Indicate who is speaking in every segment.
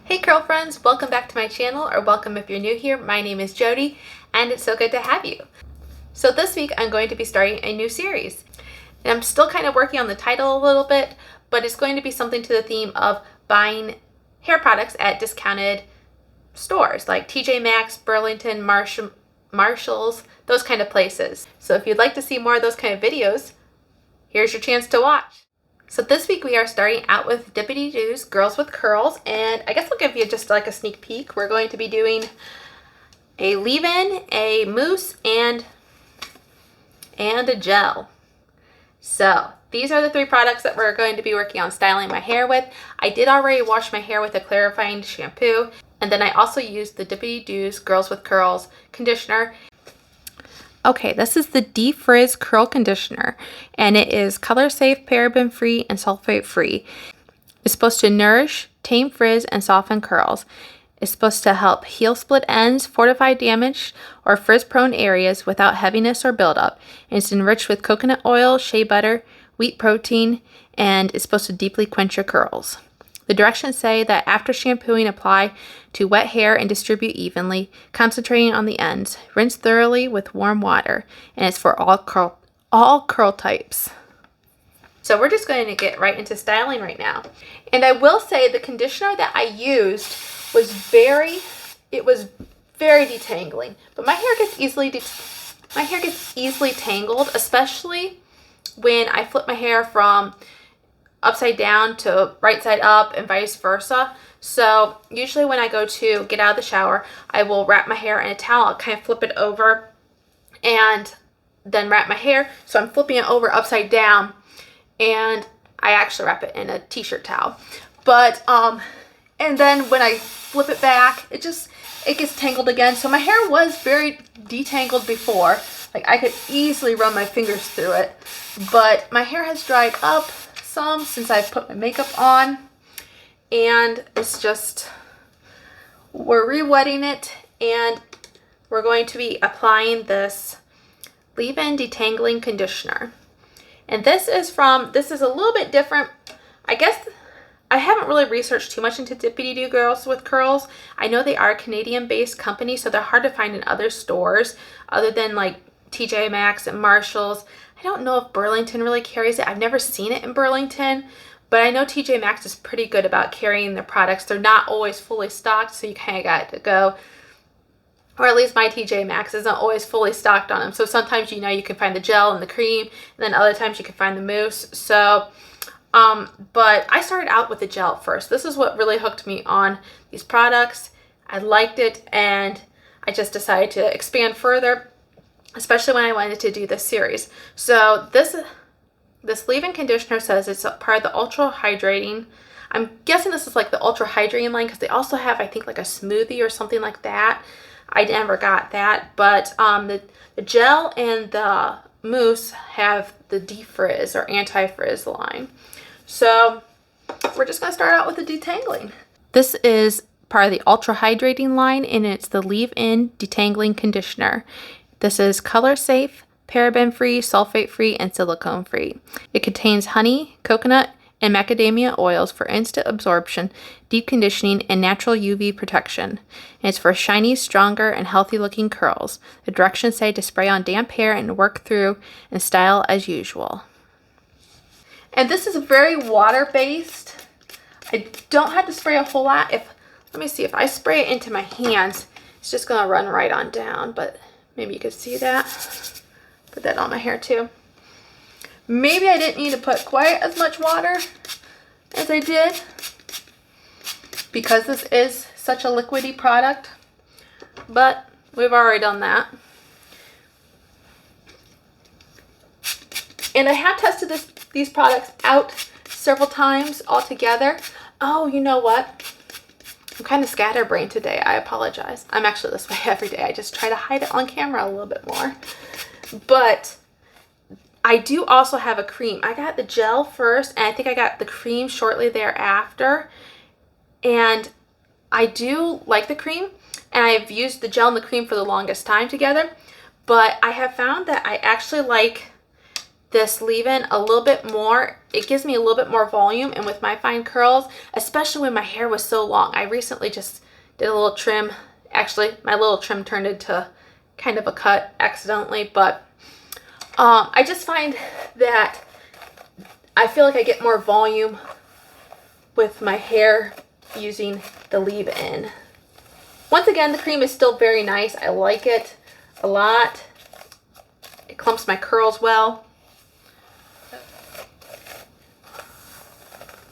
Speaker 1: Hey curl friends, welcome back to my channel, or welcome if you're new here. My name is Jody and it's so good to have you. So this week I'm going to be starting a new series. And I'm still kind of working on the title a little bit, but it's going to be something to the theme of buying hair products at discounted stores like TJ Maxx, Burlington, Marshalls, those kind of places. So if you'd like to see more of those kind of videos, here's your chance to watch. So this week we are starting out with Dippity-Do's Girls with Curls, and I guess I'll give you just like a sneak peek. We're going to be doing a leave-in, a mousse, and a gel. So these are the three products that we're going to be working on styling my hair with. I did already wash my hair with a clarifying shampoo, and then I also used the Dippity-Do's Girls with Curls conditioner. Okay, this is the De-Frizz Curl Conditioner, and it is color safe, paraben free, and sulfate free. It's supposed to nourish, tame frizz, and soften curls. It's supposed to help heal split ends, fortify damaged or frizz-prone areas without heaviness or buildup. And it's enriched with coconut oil, shea butter, wheat protein, and it's supposed to deeply quench your curls. The directions say that after shampooing, apply to wet hair and distribute evenly, concentrating on the ends. Rinse thoroughly with warm water, and it's for all curl types. So we're just going to get right into styling right now. And I will say the conditioner that I used was very detangling. But my hair gets easily tangled, especially when I flip my hair from upside down to right side up and vice versa. So usually when I go to get out of the shower, I will wrap my hair in a towel, kind of flip it over and then wrap my hair. So I'm flipping it over upside down, and I actually wrap it in a t-shirt towel. But and then when I flip it back, it gets tangled again. So my hair was very detangled before. Like I could easily run my fingers through it, but my hair has dried up some since I've put my makeup on, and it's just, we're re-wetting it, and we're going to be applying this leave-in detangling conditioner. And this is a little bit different. I guess I haven't really researched too much into Dippity-Do Girls with Curls. I know they are a Canadian-based company, so they're hard to find in other stores other than like TJ Maxx and Marshalls. I don't know if Burlington really carries it. I've never seen it in Burlington, but I know TJ Maxx is pretty good about carrying their products. They're not always fully stocked, so you kind of got to go, or at least my TJ Maxx isn't always fully stocked on them. So sometimes, you know, you can find the gel and the cream, and then other times you can find the mousse. So, but I started out with the gel first. This is what really hooked me on these products. I liked it, and I just decided to expand further, especially when I wanted to do this series. So this leave-in conditioner says it's a part of the ultra hydrating. I'm guessing this is like the ultra hydrating line, because they also have, I think, like a smoothie or something like that. I never got that, but the gel and the mousse have the De-Frizz or anti-frizz line. So we're just going to start out with the detangling. This is part of the ultra hydrating line, and it's the leave-in detangling conditioner. This is color safe, paraben free, sulfate free, and silicone free. It contains honey, coconut, and macadamia oils for instant absorption, deep conditioning, and natural UV protection. And it's for shiny, stronger, and healthy looking curls. The directions say to spray on damp hair and work through and style as usual. And this is very water-based. I don't have to spray a whole lot. Let me see, if I spray it into my hands, it's just gonna run right on down, but maybe you could see that. Put that on my hair too. Maybe I didn't need to put quite as much water as I did, because this is such a liquidy product, but we've already done that. And I have tested these products out several times altogether. Oh, you know what? I'm kind of scatterbrained today. I apologize. I'm actually this way every day. I just try to hide it on camera a little bit more. But I do also have a cream. I got the gel first, and I think I got the cream shortly thereafter. And I do like the cream, and I've used the gel and the cream for the longest time together. But I have found that I actually like this leave-in a little bit more. It gives me a little bit more volume, and with my fine curls, especially when my hair was so long. I recently just did a little trim. Actually, my little trim turned into kind of a cut accidentally, but I just find that I feel like I get more volume with my hair using the leave-in. Once again, the cream is still very nice. I like it a lot. It clumps my curls well.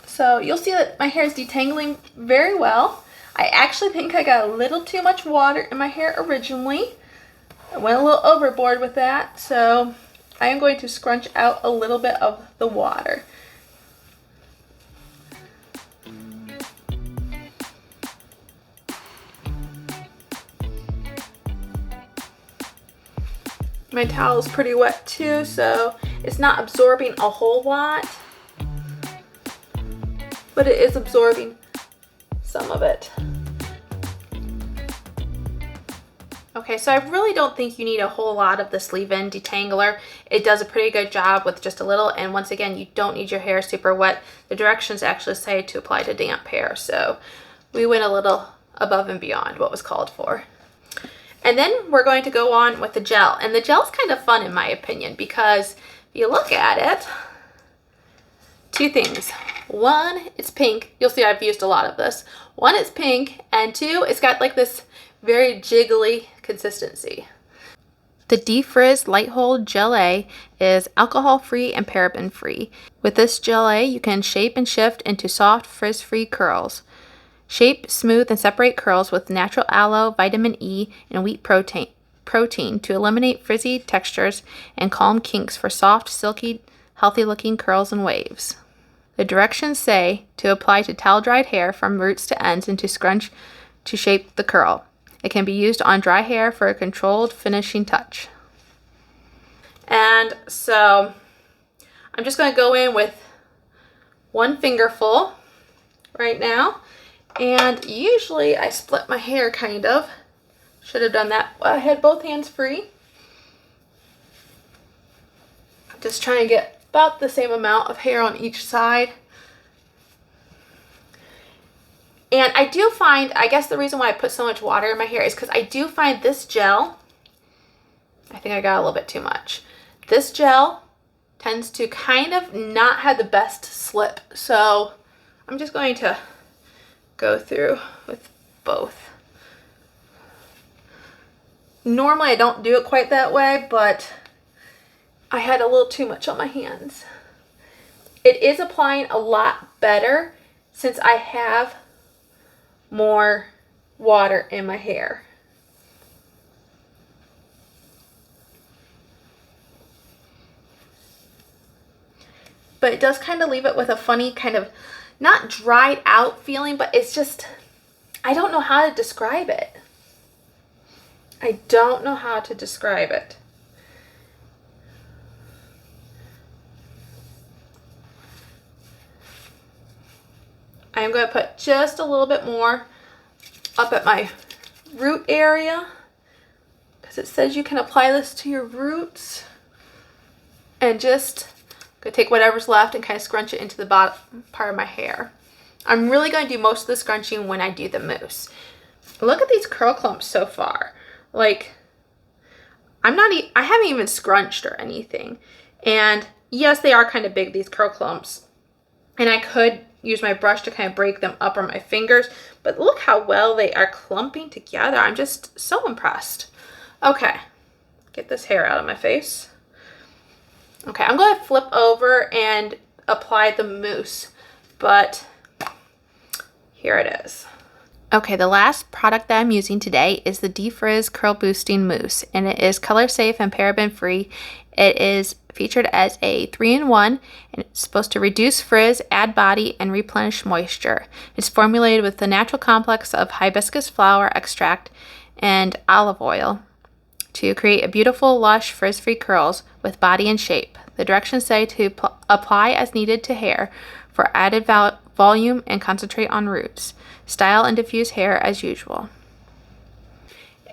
Speaker 1: So you'll see that my hair is detangling very well. I actually think I got a little too much water in my hair originally. I went a little overboard with that, so I am going to scrunch out a little bit of the water. My towel is pretty wet too, so it's not absorbing a whole lot, but it is absorbing some of it. Okay, so I really don't think you need a whole lot of this leave-in detangler. It does a pretty good job with just a little, and once again, you don't need your hair super wet. The directions actually say to apply to damp hair, so we went a little above and beyond what was called for. And then we're going to go on with the gel, and the gel's kind of fun in my opinion, because if you look at it, two things. One, it's pink. You'll see I've used a lot of this. One, it's pink, and two, it's got like this very jiggly consistency. The Defrizz Light Hold Gelée is alcohol-free and paraben-free. With this gelée, you can shape and shift into soft, frizz-free curls. Shape, smooth, and separate curls with natural aloe, vitamin E, and wheat protein to eliminate frizzy textures and calm kinks for soft, silky, healthy-looking curls and waves. The directions say to apply to towel-dried hair from roots to ends and to scrunch to shape the curl. It can be used on dry hair for a controlled finishing touch. And so I'm just going to go in with one fingerful right now. And usually I split my hair kind of. Should have done that. I had both hands free. Just trying to get about the same amount of hair on each side. And I do find, I guess the reason why I put so much water in my hair is because I do find this gel, I think I got a little bit too much. This gel tends to kind of not have the best slip. So I'm just going to go through with both. Normally I don't do it quite that way, but I had a little too much on my hands. It is applying a lot better since I have more water in my hair. But it does kind of leave it with a funny kind of not dried out feeling, but it's just, I don't know how to describe it. I don't know how to describe it. I'm going to put just a little bit more up at my root area because it says you can apply this to your roots, and just going to take whatever's left and kind of scrunch it into the bottom part of my hair. I'm really going to do most of the scrunching when I do the mousse. Look at these curl clumps so far. Like, I haven't even scrunched or anything. And yes, they are kind of big, these curl clumps. And I could use my brush to kind of break them up on my fingers, but look how well they are clumping together. I'm just so impressed. Okay, get this hair out of my face. Okay, I'm going to flip over and apply the mousse, but here it is. Okay, the last product that I'm using today is the Defrizz Curl Boosting Mousse, and it is color safe and paraben free. It is featured as a 3-in-1, and it's supposed to reduce frizz, add body, and replenish moisture. It's formulated with the natural complex of hibiscus flower extract and olive oil to create a beautiful, lush, frizz-free curls with body and shape. The directions say to apply as needed to hair for added volume and concentrate on roots. Style and diffuse hair as usual.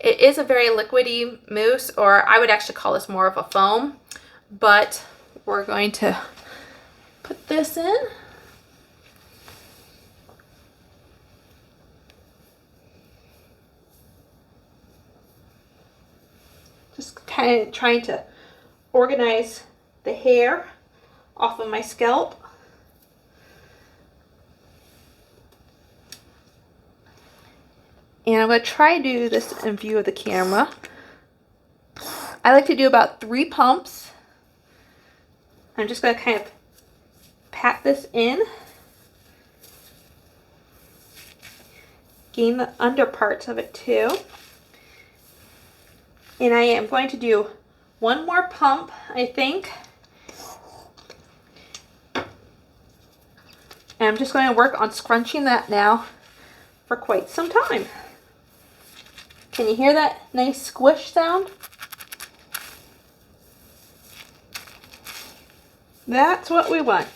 Speaker 1: It is a very liquidy mousse, or I would actually call this more of a foam, but we're going to put this in. Just kind of trying to organize the hair off of my scalp. And I'm going to try to do this in view of the camera. I like to do about 3 pumps. I'm just going to kind of pat this in. Gain the under parts of it too. And I am going to do 1 more pump, I think. And I'm just going to work on scrunching that now for quite some time. Can you hear that nice squish sound? That's what we want.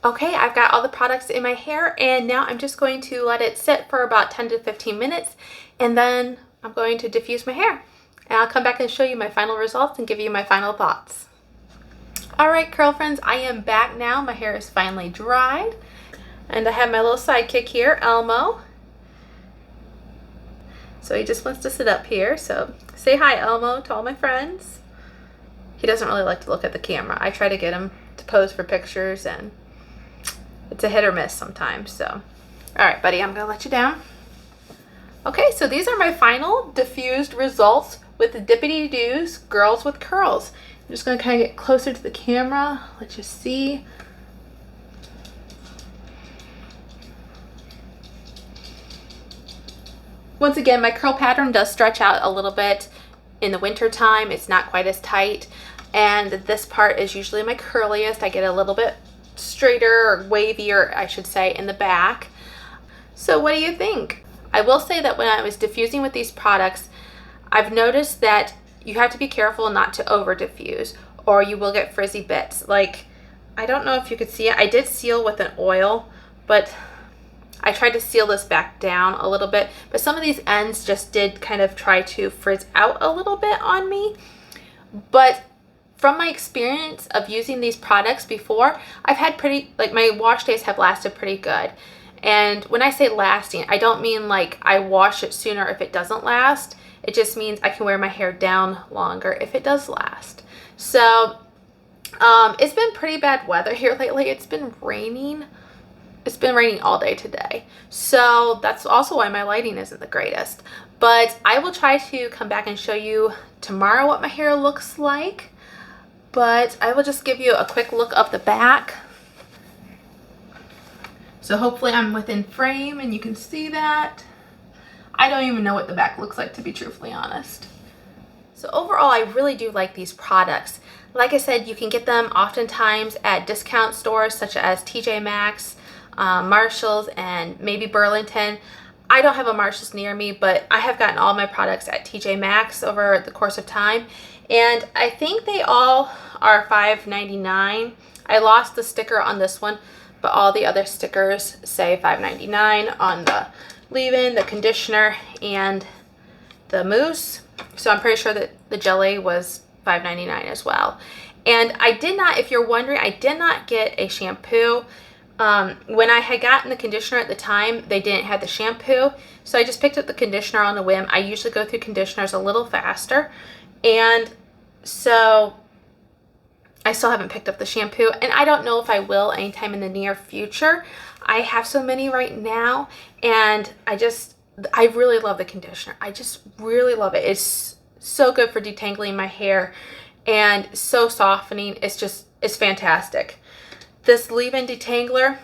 Speaker 1: Okay, I've got all the products in my hair, and now I'm just going to let it sit for about 10 to 15 minutes, and then I'm going to diffuse my hair. And I'll come back and show you my final results and give you my final thoughts. Alright, curl friends, I am back now. My hair is finally dried, and I have my little sidekick here, Elmo. So he just wants to sit up here, so say hi, Elmo, to all my friends. He doesn't really like to look at the camera. I try to get him to pose for pictures, and it's a hit or miss sometimes. So, all right, buddy, I'm gonna let you down. Okay, so these are my final diffused results with the Dippity-Do's Girls with Curls. I'm just gonna kind of get closer to the camera, let you see. Once again, my curl pattern does stretch out a little bit in the winter time. It's not quite as tight, and this part is usually my curliest. I get a little bit straighter or wavier, I should say, in the back. So what do you think? I will say that when I was diffusing with these products, I've noticed that you have to be careful not to over diffuse, or you will get frizzy bits. Like, I don't know if you could see it. I did seal with an oil, but I tried to seal this back down a little bit, but some of these ends just did kind of try to frizz out a little bit on me. But from my experience of using these products before, I've had my wash days have lasted pretty good. And when I say lasting, I don't mean like I wash it sooner if it doesn't last. It just means I can wear my hair down longer if it does last. So it's been pretty bad weather here lately. It's been raining. It's been raining all day today. So that's also why my lighting isn't the greatest. But I will try to come back and show you tomorrow what my hair looks like. But I will just give you a quick look up the back. So hopefully I'm within frame and you can see that. I don't even know what the back looks like, to be truthfully honest. So overall, I really do like these products. Like I said, you can get them oftentimes at discount stores such as TJ Maxx, Marshalls, and maybe Burlington. I don't have a Marshalls near me, but I have gotten all my products at TJ Maxx over the course of time. And I think they all are $5.99. I lost the sticker on this one, but all the other stickers say $5.99 on the leave-in, the conditioner, and the mousse. So I'm pretty sure that the jelly was $5.99 as well. And I did not, if you're wondering, I did not get a shampoo. When I had gotten the conditioner at the time, they didn't have the shampoo. So I just picked up the conditioner on a whim. I usually go through conditioners a little faster. And so I still haven't picked up the shampoo, and I don't know if I will anytime in the near future. I have so many right now, and I really love the conditioner. I just really love it. It's so good for detangling my hair and so softening. It's fantastic. This leave-in detangler,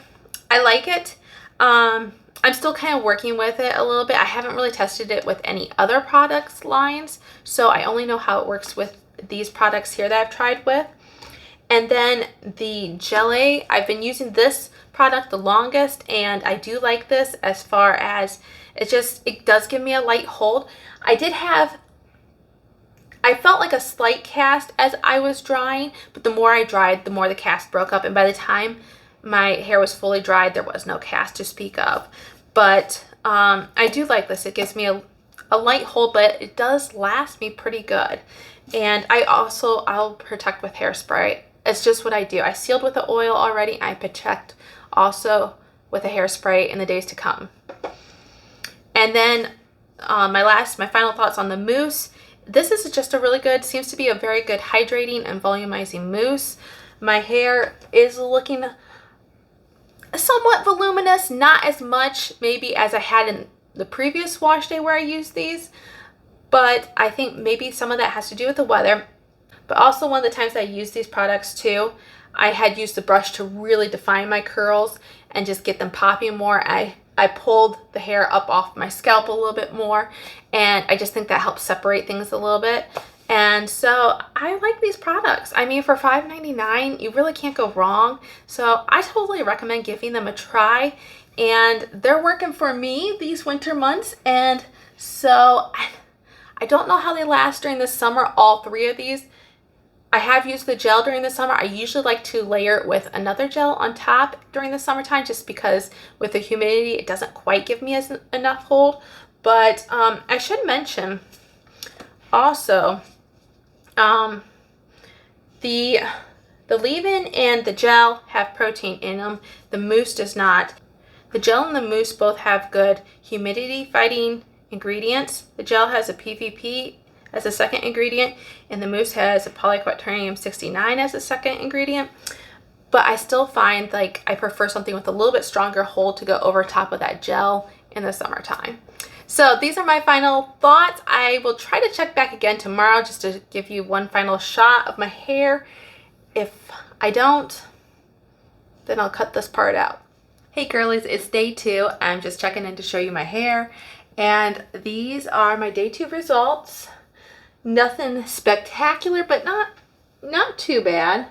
Speaker 1: I like it. I'm still kind of working with it a little bit. I haven't really tested it with any other products lines, so I only know how it works with these products here that I've tried with. And then the Gelée, I've been using this product the longest, and I do like this as far as it does give me a light hold. I felt like a slight cast as I was drying, but the more I dried, the more the cast broke up, and by the time my hair was fully dried, there was no cast to speak of. But I do like this. It gives me a light hold, but it does last me pretty good. And I'll protect with hairspray. It's just what I do. I sealed with the oil already. I protect also with a hairspray in the days to come. And then my final thoughts on the mousse. This is just seems to be a very good hydrating and volumizing mousse. My hair is looking somewhat voluminous, not as much maybe as I had in the previous wash day where I used these, but I think maybe some of that has to do with the weather. But also one of the times I used these products too, I had used the brush to really define my curls and just get them popping more. I pulled the hair up off my scalp a little bit more, and I just think that helps separate things a little bit. And so I like these products. I mean, for $5.99, you really can't go wrong. So I totally recommend giving them a try. And they're working for me these winter months. And so I don't know how they last during the summer, all three of these. I have used the gel during the summer. I usually like to layer it with another gel on top during the summertime, just because with the humidity, it doesn't quite give me enough hold. But I should mention also, the leave-in and the gel have protein in them. The mousse does not. The gel and the mousse both have good humidity fighting ingredients. The gel has a PVP as a second ingredient, and the mousse has a polyquaternium 69 as a second ingredient. But I still find like I prefer something with a little bit stronger hold to go over top of that gel in the summertime. So these are my final thoughts. I will try to check back again tomorrow just to give you one final shot of my hair. If I don't, then I'll cut this part out. Hey girlies, it's day 2. I'm just checking in to show you my hair. And these are my day 2 results. Nothing spectacular, but not too bad.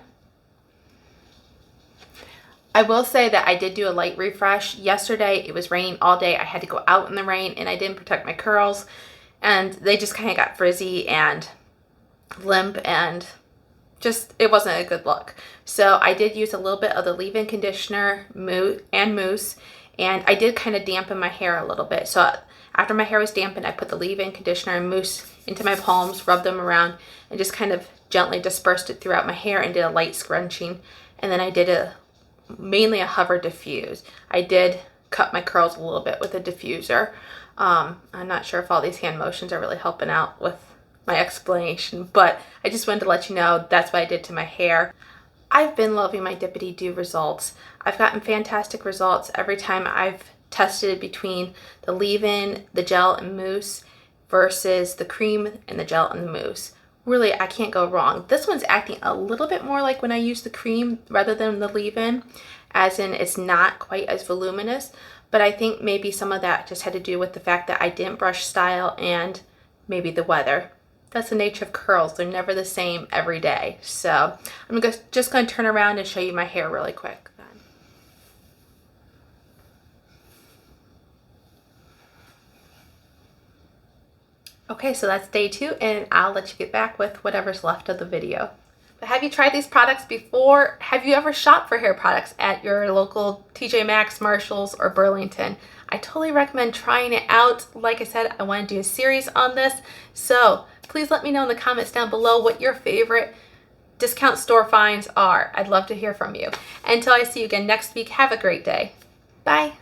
Speaker 1: I will say that I did do a light refresh. Yesterday, it was raining all day. I had to go out in the rain, and I didn't protect my curls, and they just kind of got frizzy and limp, and just, it wasn't a good look. So I did use a little bit of the leave-in conditioner and mousse, and I did kind of dampen my hair a little bit. So after my hair was dampened, I put the leave-in conditioner and mousse into my palms, rubbed them around, and just kind of gently dispersed it throughout my hair and did a light scrunching. And then I did mainly a hover diffuse. I did cut my curls a little bit with a diffuser. I'm not sure if all these hand motions are really helping out with my explanation, but I just wanted to let you know that's what I did to my hair. I've been loving my Dippity-Do results. I've gotten fantastic results every time I've tested between the leave-in, the gel and mousse versus the cream and the gel and the mousse. Really, I can't go wrong. This one's acting a little bit more like when I use the cream rather than the leave-in, as in it's not quite as voluminous, but I think maybe some of that just had to do with the fact that I didn't brush style and maybe the weather. That's the nature of curls. They're never the same every day. So I'm just going to turn around and show you my hair really quick. Okay, so that's day 2, and I'll let you get back with whatever's left of the video. But have you tried these products before? Have you ever shopped for hair products at your local TJ Maxx, Marshalls, or Burlington? I totally recommend trying it out. Like I said, I want to do a series on this, so please let me know in the comments down below what your favorite discount store finds are. I'd love to hear from you. Until I see you again next week, have a great day. Bye.